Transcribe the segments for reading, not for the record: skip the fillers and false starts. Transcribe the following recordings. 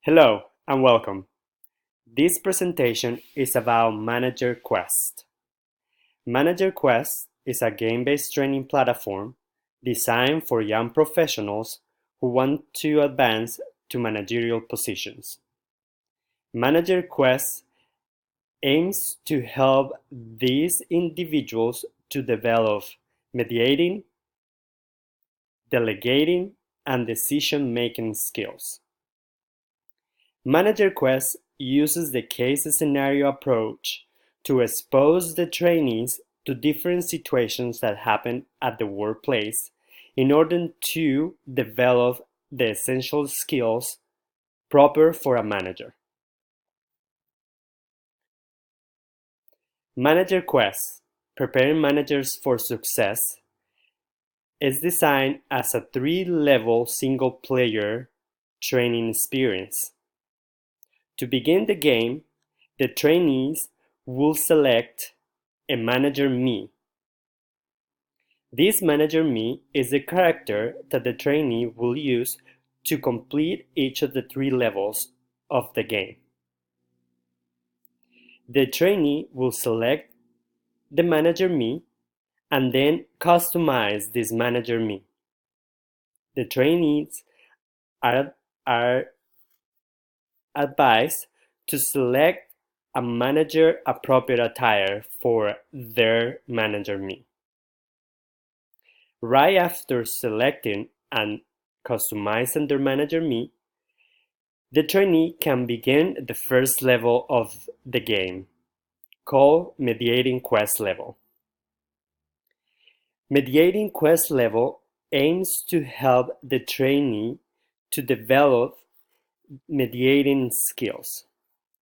Hello and welcome. This presentation is about ManagerQuest. ManagerQuest is a game-based training platform designed for young professionals who want to advance to managerial positions. ManagerQuest aims to help these individuals to develop mediating, delegating, and decision-making skills. ManagerQuest uses the case scenario approach to expose the trainees to different situations that happen at the workplace in order to develop the essential skills proper for a manager. ManagerQuest, Preparing Managers for Success, is designed as a 3-level single-player training experience. To begin the game, the trainees will select a Manager Me. This Manager Me is the character that the trainee will use to complete each of the 3 levels of the game. The trainee will select the Manager Me and then customize this Manager Me. The trainees are advised to select a manager appropriate attire for their Manager Me. Right after selecting and customizing their Manager Me, the trainee can begin the first level of the game, called Mediating Quest Level. Mediating Quest Level aims to help the trainee to develop mediating skills.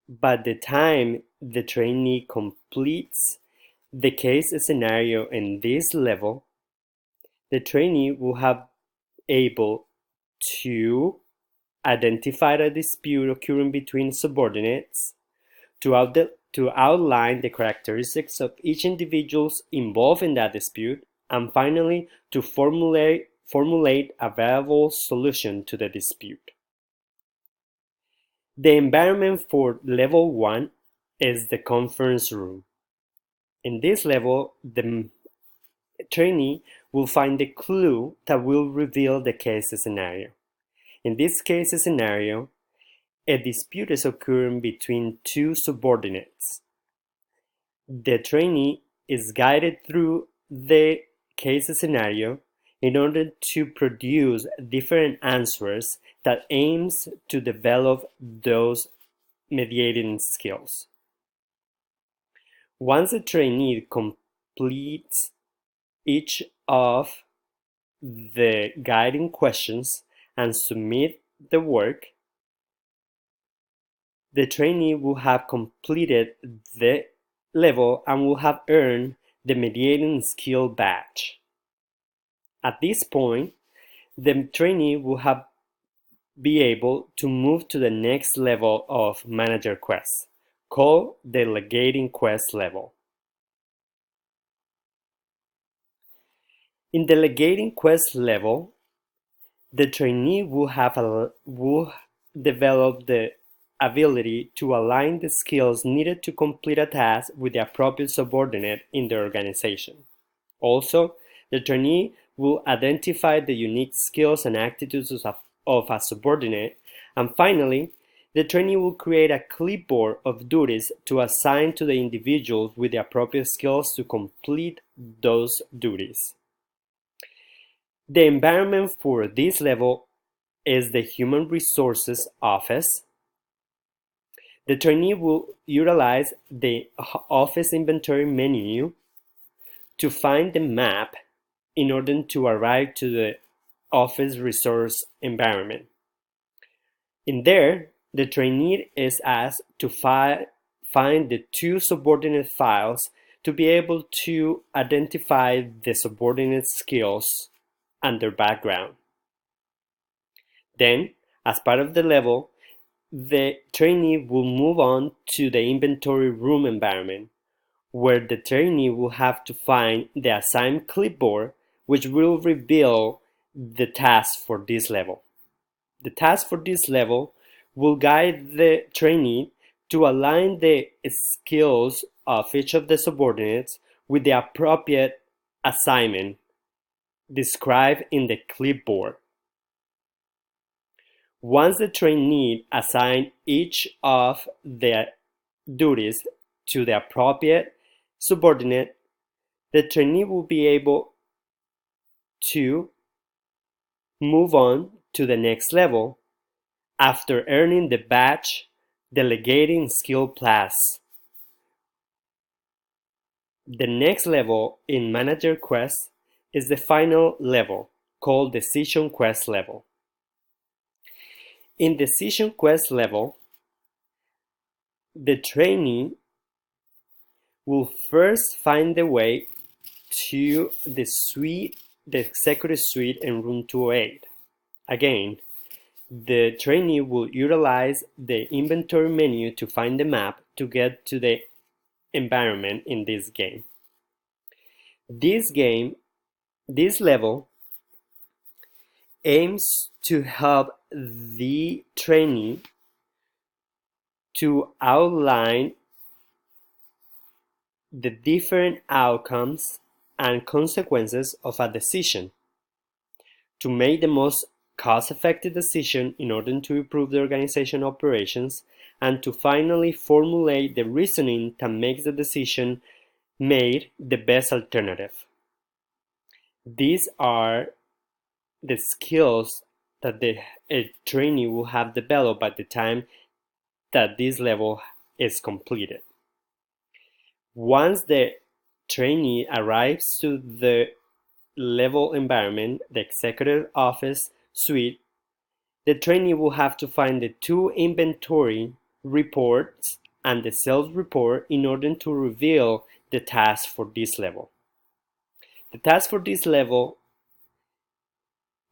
By the time the trainee completes the case scenario in this level, the trainee will have able to identify a dispute occurring between subordinates, to outline the characteristics of each individual involved in that dispute, and finally to formulate a viable solution to the dispute. The environment for level 1 is the conference room. In this level, the trainee will find the clue that will reveal the case scenario. In this case scenario, a dispute is occurring between 2 subordinates. The trainee is guided through the case scenario in order to produce different answers that aims to develop those mediating skills. Once the trainee completes each of the guiding questions and submit the work, the trainee will have completed the level and will have earned the mediating skill badge. At this point, the trainee will be able to move to the next level of ManagerQuest, called Delegating Quest Level. In Delegating Quest Level, the trainee will develop the ability to align the skills needed to complete a task with the appropriate subordinate in the organization. Also, the trainee will identify the unique skills and attitudes of a subordinate, and finally, the trainee will create a clipboard of duties to assign to the individuals with the appropriate skills to complete those duties. The environment for this level is the Human Resources Office. The trainee will utilize the Office Inventory menu to find the map in order to arrive to the Office Resource environment. In there, the trainee is asked to find the 2 subordinate files to be able to identify the subordinate skills and their background. Then, as part of the level, the trainee will move on to the inventory room environment, where the trainee will have to find the assigned clipboard, which will reveal the task for this level. The task for this level will guide the trainee to align the skills of each of the subordinates with the appropriate assignment described in the clipboard. Once the trainee assigns each of the duties to the appropriate subordinate, the trainee will be able to move on to the next level after earning the badge Delegating Skill Plus. The next level in ManagerQuest is the final level, called Decision Quest level. In Decision Quest level, the trainee will first find the way to the executive suite in room 208. Again, the trainee will utilize the inventory menu to find the map to get to the environment in this game. This level aims to help the trainee to outline the different outcomes and consequences of a decision, to make the most cost-effective decision in order to improve the organization operations, and to finally formulate the reasoning that makes the decision made the best alternative. These are the skills that a trainee will have developed by the time that this level is completed. Once the trainee arrives to the level environment, the executive office suite, the trainee will have to find the two inventory reports and the sales report in order to reveal the task for this level. The task for this level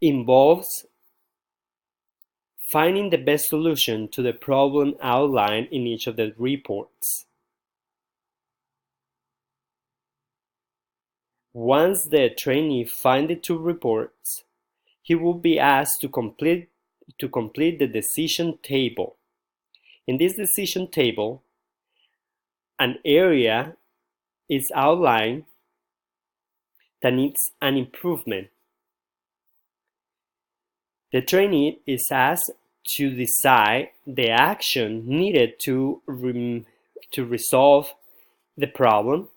involves finding the best solution to the problem outlined in each of the reports. Once the trainee finds the two reports, he will be asked to complete the decision table. In this decision table, an area is outlined that needs an improvement. The trainee is asked to decide the action needed to resolve the problem,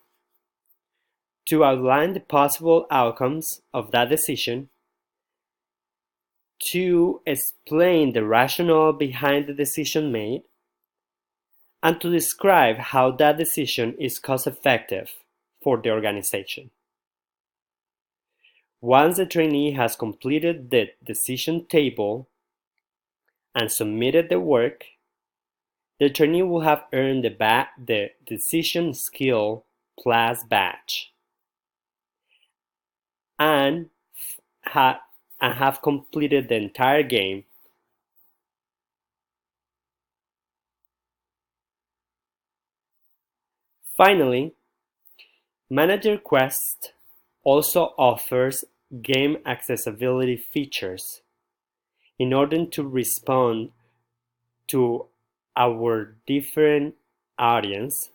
to outline the possible outcomes of that decision, to explain the rationale behind the decision made, and to describe how that decision is cost-effective for the organization. Once the trainee has completed the decision table and submitted the work, the trainee will have earned the Decision Skill Plus badge and have completed the entire game. Finally, ManagerQuest also offers game accessibility features in order to respond to our different audience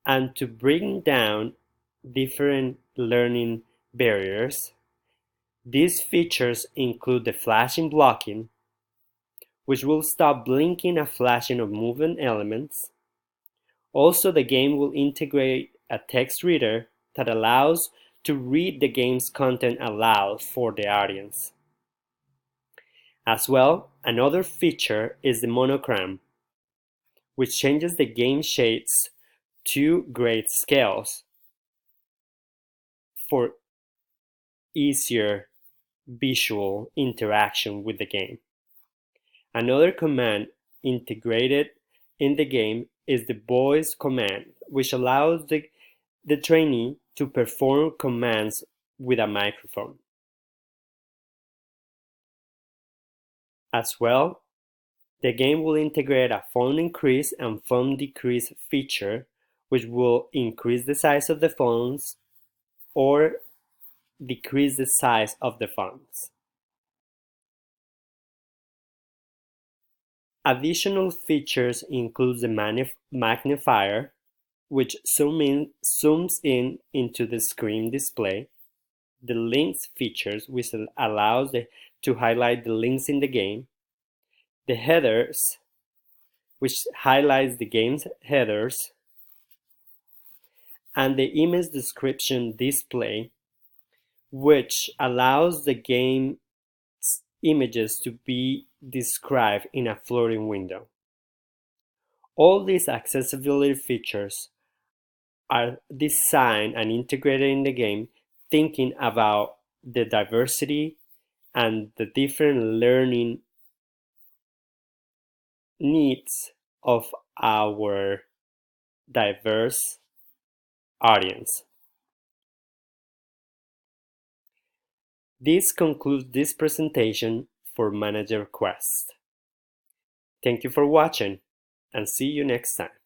and to bring down different learning barriers. These features include the flashing blocking, which will stop blinking and flashing of moving elements. Also, the game will integrate a text reader that allows to read the game's content aloud for the audience. As well, another feature is the monogram, which changes the game shades to grayscales for easier visual interaction with the game. Another command integrated in the game is the voice command, which allows the trainee to perform commands with a microphone. As well, the game will integrate a font increase and font decrease feature, which will increase the size of the fonts or decrease the size of the fonts. Additional features include the magnifier, which zooms in into the screen display, the links features, which allows to highlight the links in the game, the headers, which highlights the game's headers, and the image description display, which allows the game's images to be described in a floating window. All these accessibility features are designed and integrated in the game, thinking about the diversity and the different learning needs of our diverse audience. This concludes this presentation for ManagerQuest. Thank you for watching, and see you next time.